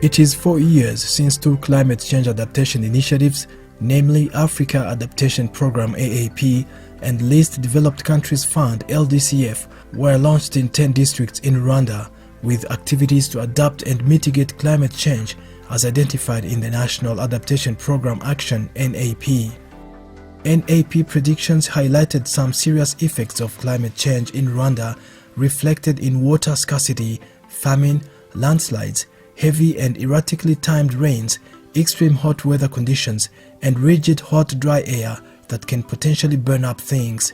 It is 4 years since 2 climate change adaptation initiatives, namely Africa Adaptation Programme AAP and Least Developed Countries Fund LDCF, were launched in 10 districts in Rwanda with activities to adapt and mitigate climate change as identified in the National Adaptation Programme Action NAP. NAP predictions highlighted some serious effects of climate change in Rwanda reflected in water scarcity, famine, landslides, heavy and erratically timed rains, extreme hot weather conditions, and rigid hot dry air that can potentially burn up things.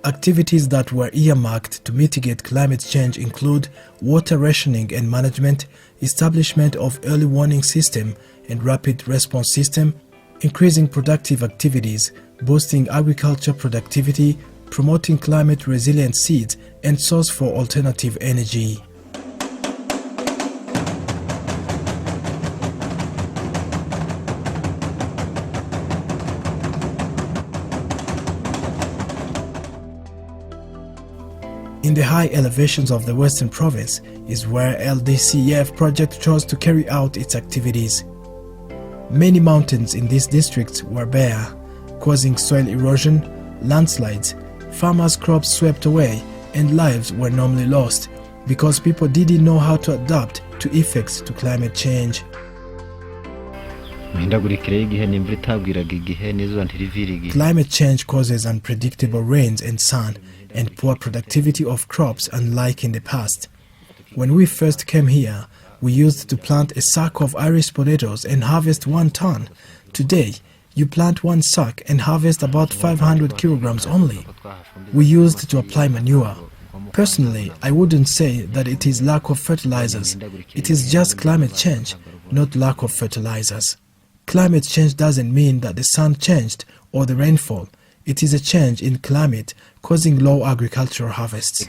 Activities that were earmarked to mitigate climate change include water rationing and management, establishment of early warning system and rapid response system, increasing productive activities, boosting agriculture productivity, promoting climate resilient seeds, and source for alternative energy. In the high elevations of the Western Province is where LDCF project chose to carry out its activities. Many mountains in these districts were bare, causing soil erosion, landslides, farmers' crops swept away, and lives were normally lost because people didn't know how to adapt to effects to climate change. Climate change causes unpredictable rains and sun and poor productivity of crops unlike in the past. When we first came here, we used to plant a sack of Irish potatoes and harvest 1 ton. Today, you plant 1 sack and harvest about 500 kilograms only. We used to apply manure. Personally, I wouldn't say that it is lack of fertilizers. It is just climate change, not lack of fertilizers. Climate change doesn't mean that the sun changed or the rainfall. It is a change in climate causing low agricultural harvests.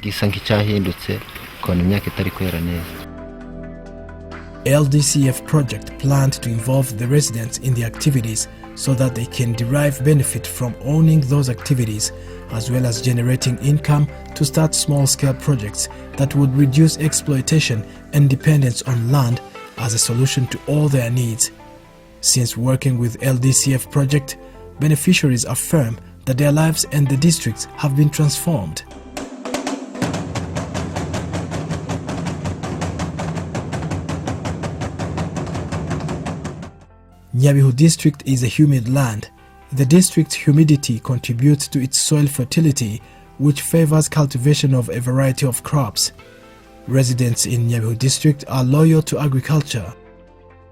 LDCF project planned to involve the residents in the activities so that they can derive benefit from owning those activities, as well as generating income to start small-scale projects that would reduce exploitation and dependence on land as a solution to all their needs. Since working with LDCF project, beneficiaries affirm that their lives and the districts have been transformed. Nyabihu district is a humid land. The district's humidity contributes to its soil fertility, which favors cultivation of a variety of crops. Residents in Nyabihu district are loyal to agriculture.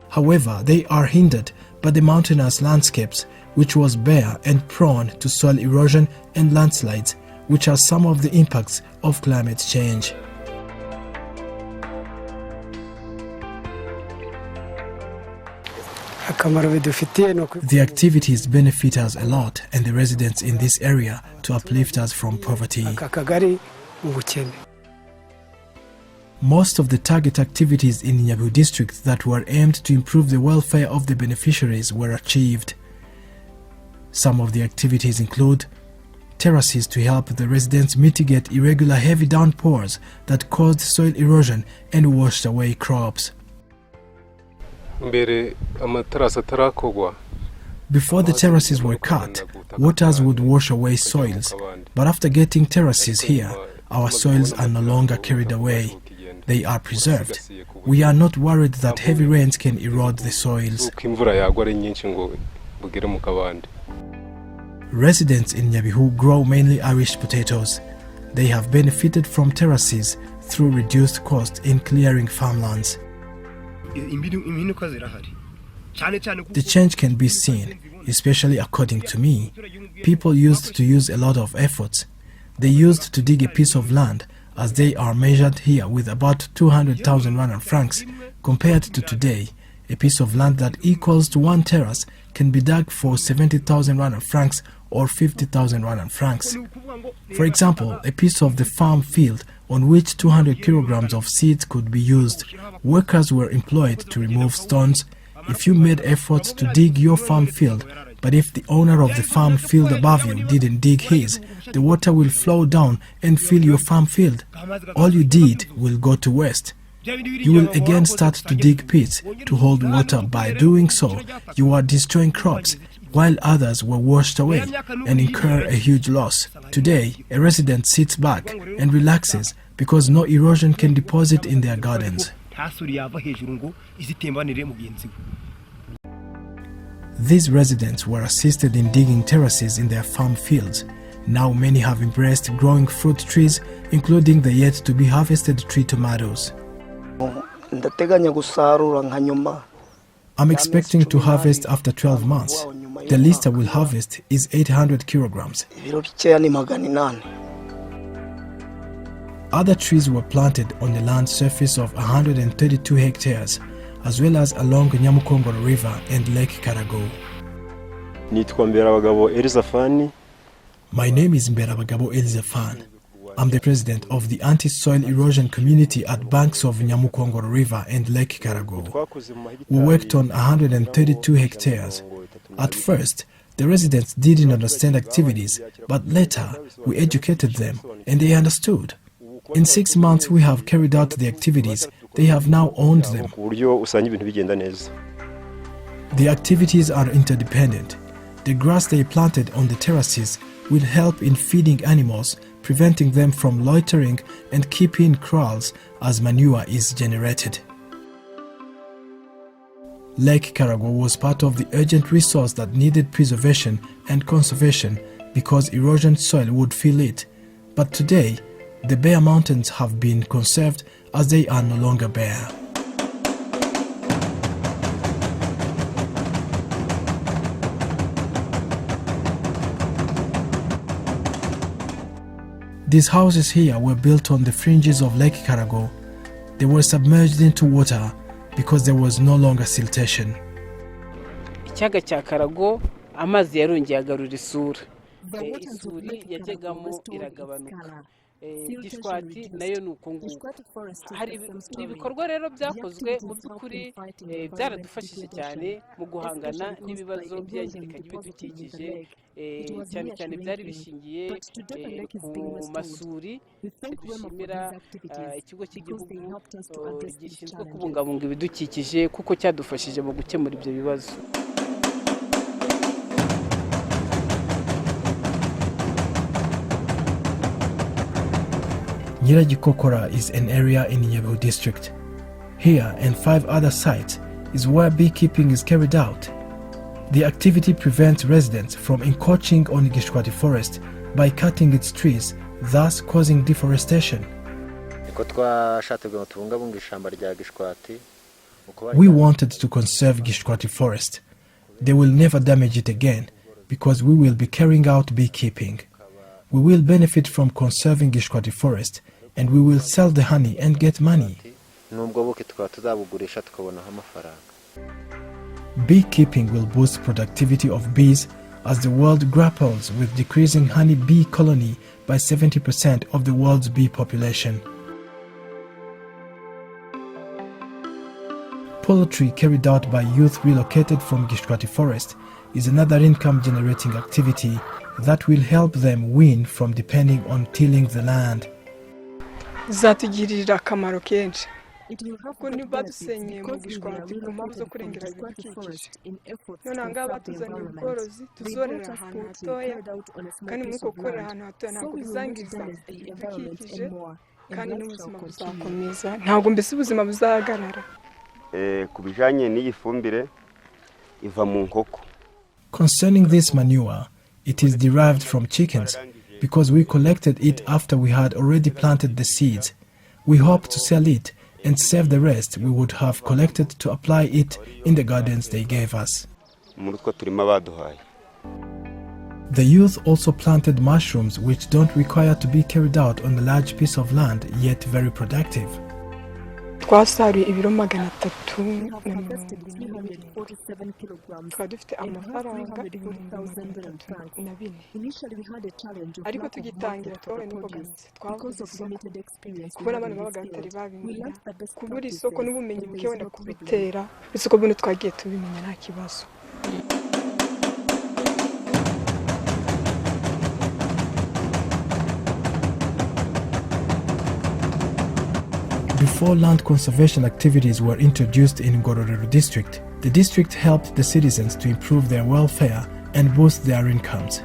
However, they are hindered by the mountainous landscapes, which was bare and prone to soil erosion and landslides, which are some of the impacts of climate change. The activities benefit us a lot and the residents in this area to uplift us from poverty. Most of the target activities in Nyabihu district that were aimed to improve the welfare of the beneficiaries were achieved. Some of the activities include terraces to help the residents mitigate irregular heavy downpours that caused soil erosion and washed away crops. Before the terraces were cut, waters would wash away soils, but after getting terraces here, our soils are no longer carried away. They are preserved. We are not worried that heavy rains can erode the soils. Residents in Nyabihu grow mainly Irish potatoes. They have benefited from terraces through reduced cost in clearing farmlands. The change can be seen, especially according to me. People used to use a lot of efforts. They used to dig a piece of land, as they are measured here with about 200,000 Rwandan francs. Compared to today, a piece of land that equals to 1 terrace can be dug for 70,000 Rwandan francs or 50,000 Rwandan francs. For example, a piece of the farm field on which 200 kilograms of seeds could be used. Workers were employed to remove stones. If you made efforts to dig your farm field, but if the owner of the farm field above you didn't dig his, the water will flow down and fill your farm field. All you did will go to waste. You will again start to dig pits to hold water. By doing so, you are destroying crops, while others were washed away and incur a huge loss. Today, a resident sits back and relaxes because no erosion can deposit in their gardens. These residents were assisted in digging terraces in their farm fields. Now many have embraced growing fruit trees, including the yet-to-be-harvested tree tomatoes. I'm expecting to harvest after 12 months. The least I will harvest is 800 kilograms. Other trees were planted on the land surface of 132 hectares, as well as along Nyamukongoro River and Lake Karago. My name is Mberabagabo Elizafan. I'm the president of the anti-soil erosion community at banks of Nyamukongoro River and Lake Karago. We worked on 132 hectares. At first, the residents didn't understand activities, but later we educated them and they understood. In 6 months we have carried out the activities. They have now owned them. The activities are interdependent. The grass they planted on the terraces will help in feeding animals, preventing them from loitering and keeping kraals as manure is generated. Lake Karago was part of the urgent resource that needed preservation and conservation because erosion soil would fill it. But today, the bare mountains have been conserved as they are no longer bare. These houses here were built on the fringes of Lake Karago. They were submerged into water because there was no longer siltation. Ikiyaga cya Karago amazi yarongeye agarura isura. Isuri yajyagamo iragabanuka. Gishwati nayo nuko nguko. Hari ibikorwa rero byakozwe mu by'ukuri byaradufashije cyane mu guhangana n'ibibazo byangirika by'ibidukikije, cyane cyane byari bishingiye ku masuri. Dushimira ikigo cy'igihugu gishinzwe kubungabunga ibidukikije kuko cyadufashije mu gukemura ibyo bibazo. Nyiragikokora is an area in Nyabihu district. Here and 5 other sites is where beekeeping is carried out. The activity prevents residents from encroaching on Gishwati forest by cutting its trees, thus causing deforestation. We wanted to conserve Gishwati forest. They will never damage it again because we will be carrying out beekeeping. We will benefit from conserving Gishwati forest and we will sell the honey and get money. Beekeeping will boost productivity of bees as the world grapples with decreasing honey bee colony by 70% of the world's bee population. Poultry carried out by youth relocated from Gishwati forest is another income-generating activity that will help them wean from depending on tilling the land. Zatugirira akamaro kenshi kuko niba dusenye mu Gishwati ku mpamvu zo kurengera ibidukikije. None ngaha batuzaniye ubworozi tuzorera ahantu hatoya kandi muri uko gukorera ahantu hatoya ntabwo bizangiriza ibidukikije kandi n'ubuzima buzakomeza, ntabwo mbese ubuzima buzahagarara. Ku bijanye n'iyi fumbire iva mu nkoko. Concerning this manure, it is derived from chickens because we collected it after we had already planted the seeds. We hope to sell it and save the rest we would have collected to apply it in the gardens they gave us. The youth also planted mushrooms which don't require to be carried out on a large piece of land, yet very productive. Twasaruye ibiro 347 tukaba dufite amafaranga 4,034 ariko tugitangira twabaye n'imbogamizi twakoze kubona abantu babaga batari babimenya kubura isoko n'ubumenyi buke wenda kubitera isoko buno twagiye tubimenya nta kibazo. Before land conservation activities were introduced in Ngororero district, the district helped the citizens to improve their welfare and boost their incomes.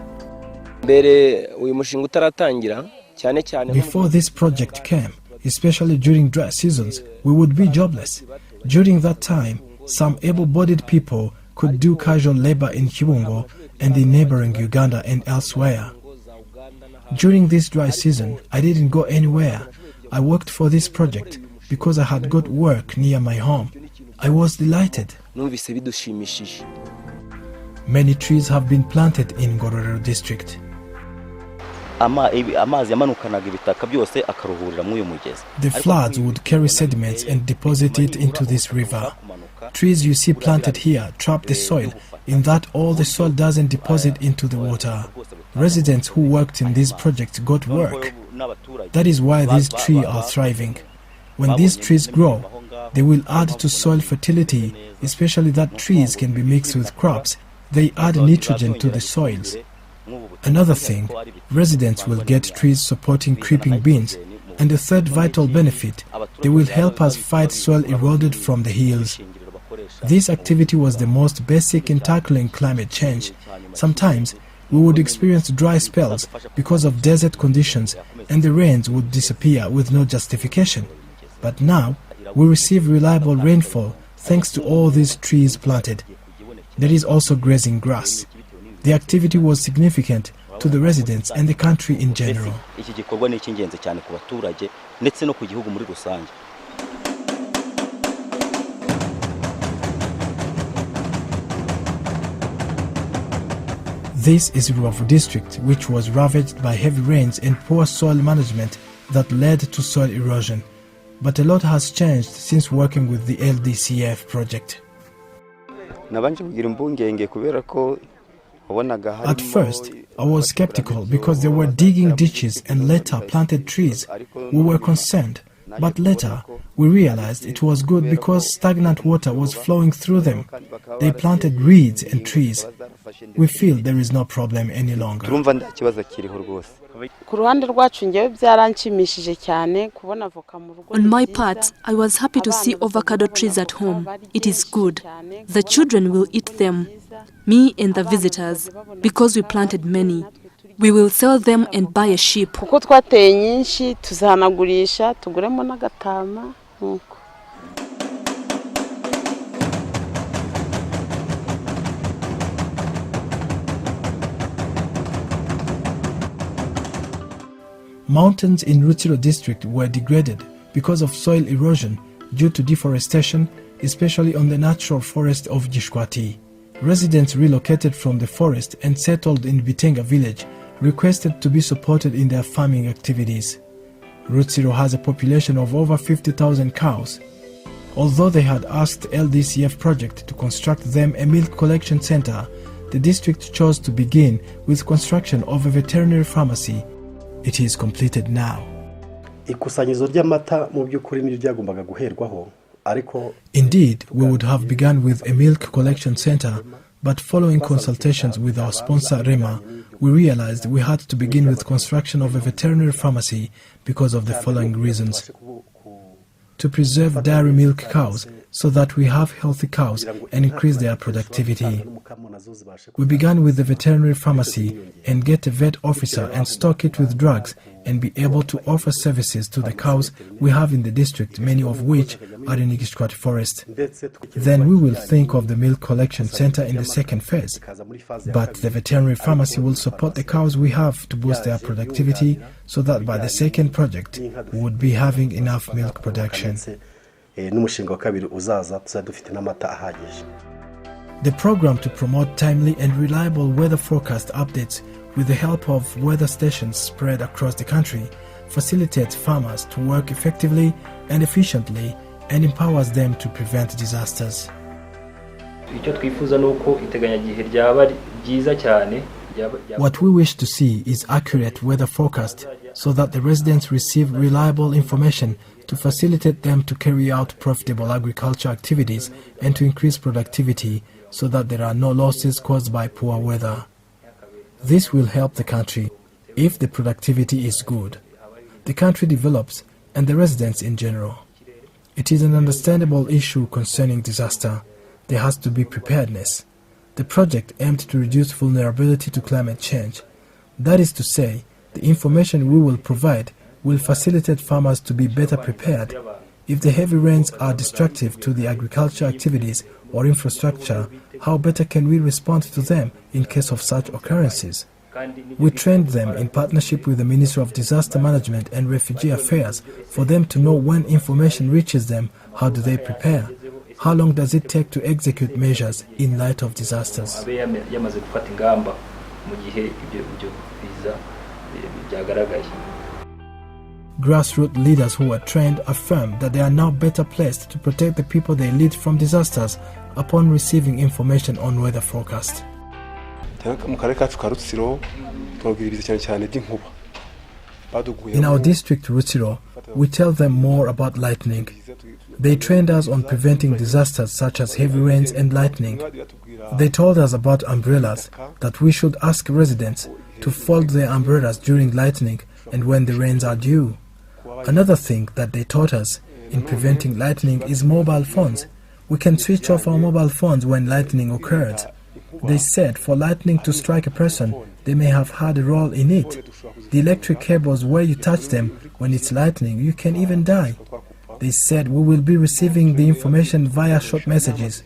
Before this project came, especially during dry seasons, we would be jobless. During that time, some able-bodied people could do casual labor in Kibungo and in neighboring Uganda and elsewhere. During this dry season, I didn't go anywhere. I worked for this project because I had got work near my home. I was delighted. Many trees have been planted in Ngororero district. The floods would carry sediments and deposit it into this river. Trees you see planted here trap the soil, in that all the soil doesn't deposit into the water. Residents who worked in these projects got work. That is why these trees are thriving. When these trees grow, they will add to soil fertility, especially that trees can be mixed with crops. They add nitrogen to the soils. Another thing, residents will get trees supporting creeping beans, and the third vital benefit, they will help us fight soil eroded from the hills. This activity was the most basic in tackling climate change. Sometimes, we would experience dry spells because of desert conditions, and the rains would disappear with no justification. But now, we receive reliable rainfall thanks to all these trees planted. There is also grazing grass. The activity was significant to the residents and the country in general. This is Rubavu district, which was ravaged by heavy rains and poor soil management that led to soil erosion. But a lot has changed since working with the LDCF project. At first, I was skeptical because they were digging ditches and later planted trees. We were concerned, but later we realized it was good because stagnant water was flowing through them. They planted reeds and trees. We feel there is no problem any longer. On my part, I was happy to see avocado trees at home. It is good. The children will eat them, me and the visitors, because we planted many. We will sell them and buy a sheep. Mountains in Rutsiro district were degraded because of soil erosion due to deforestation, especially on the natural forest of Gishwati. Residents relocated from the forest and settled in Bitenga village, requested to be supported in their farming activities. Rutsiro has a population of over 50,000 cows. Although they had asked LDCF project to construct them a milk collection center, the district chose to begin with construction of a veterinary pharmacy. It is completed now. Indeed, we would have begun with a milk collection center, but following consultations with our sponsor REMA, we realized we had to begin with construction of a veterinary pharmacy because of the following reasons. To preserve dairy milk cows so that we have healthy cows and increase their productivity. We began with the veterinary pharmacy and get a vet officer and stock it with drugs and be able to offer services to the cows we have in the district, many of which are in Gishwati forest. Then we will think of the milk collection center in the second phase. But the veterinary pharmacy will support the cows we have to boost their productivity so that by the second project we would be having enough milk production. The program to promote timely and reliable weather forecast updates with the help of weather stations spread across the country facilitates farmers to work effectively and efficiently and empowers them to prevent disasters. What we wish to see is accurate weather forecast so that the residents receive reliable information to facilitate them to carry out profitable agriculture activities and to increase productivity so that there are no losses caused by poor weather. This will help the country. If the productivity is good, the country develops and the residents in general. It is an understandable issue concerning disaster. There has to be preparedness. The project aimed to reduce vulnerability to climate change. That is to say, the information we will provide will facilitate farmers to be better prepared. If the heavy rains are destructive to the agriculture activities or infrastructure, how better can we respond to them in case of such occurrences? We trained them in partnership with the Ministry of Disaster Management and Refugee Affairs for them to know when information reaches them, how do they prepare? How long does it take to execute measures in light of disasters? Grassroots leaders who were trained affirm that they are now better placed to protect the people they lead from disasters upon receiving information on weather forecast. In our district, Rutsiro, we tell them more about lightning. They trained us on preventing disasters such as heavy rains and lightning. They told us about umbrellas, that we should ask residents to fold their umbrellas during lightning and when the rains are due. Another thing that they taught us in preventing lightning is mobile phones. We can switch off our mobile phones when lightning occurs. They said for lightning to strike a person, they may have had a role in it. The electric cables, where you touch them when it's lightning, you can even die. They said we will be receiving the information via short messages.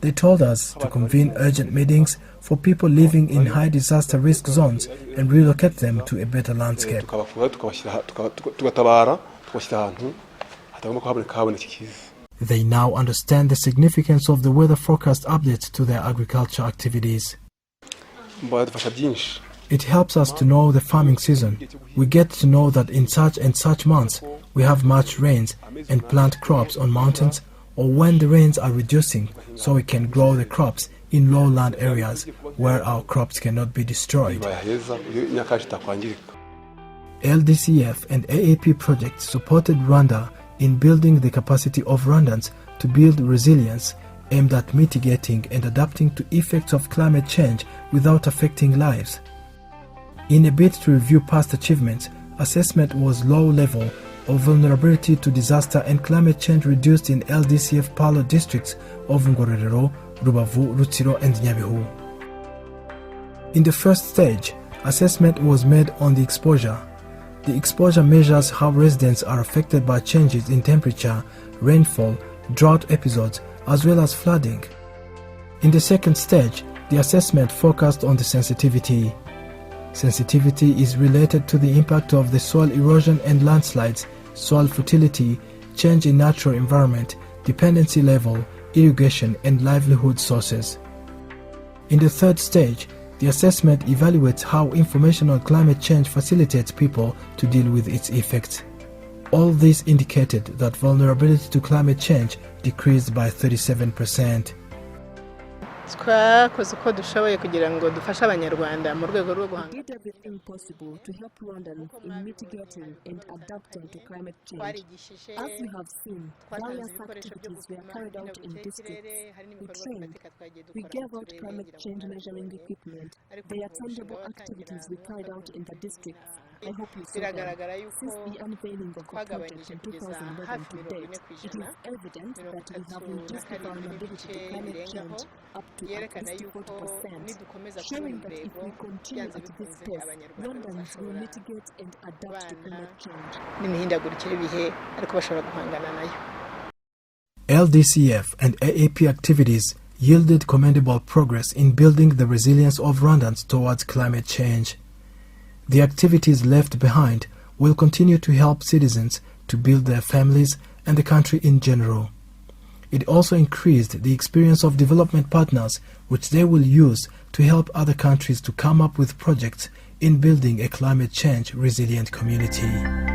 They told us to convene urgent meetings for people living in high disaster risk zones and relocate them to a better landscape. They now understand the significance of the weather forecast updates to their agriculture activities. It helps us to know the farming season. We get to know that in such and such months we have much rains and plant crops on mountains, or when the rains are reducing, so we can grow the crops in lowland areas where our crops cannot be destroyed. LDCF and AAP projects supported Rwanda in building the capacity of Rwandans to build resilience aimed at mitigating and adapting to effects of climate change without affecting lives. In a bid to review past achievements, assessment was low level of vulnerability to disaster and climate change reduced in LDCF Palo districts of Ngororero, Rubavu, Rutsiro and Nyabihu. In the first stage, assessment was made on the exposure. The exposure measures how residents are affected by changes in temperature, rainfall, drought episodes, as well as flooding. In the second stage, the assessment focused on the sensitivity. Sensitivity is related to the impact of the soil erosion and landslides, soil fertility, change in natural environment, dependency level, irrigation and livelihood sources. In the third stage, the assessment evaluates how information on climate change facilitates people to deal with its effects. All this indicated that vulnerability to climate change decreased by 37%. twakoze uko dushoboye kugira ngo dufashe abanyarwanda mu rwego rwo guhangana. We did everything possible to help Rwandans in mitigating and adapting to climate change. As you have seen, various activities were carried out in districts. We trained, we gave out climate change measuring equipment. The tangible activities we carried out in the districts. I hope you saw them. Since the unveiling of the project in 2011 to date, it is evident that we have reduced the vulnerability to climate change up to at least 40%, showing that if we continue at this pace, Rwandans will mitigate and adapt to climate change. LDCF and AAP activities yielded commendable progress in building the resilience of Rwandans towards climate change. The activities left behind will continue to help citizens to build their families and the country in general. It also increased the experience of development partners, which they will use to help other countries to come up with projects in building a climate change resilient community.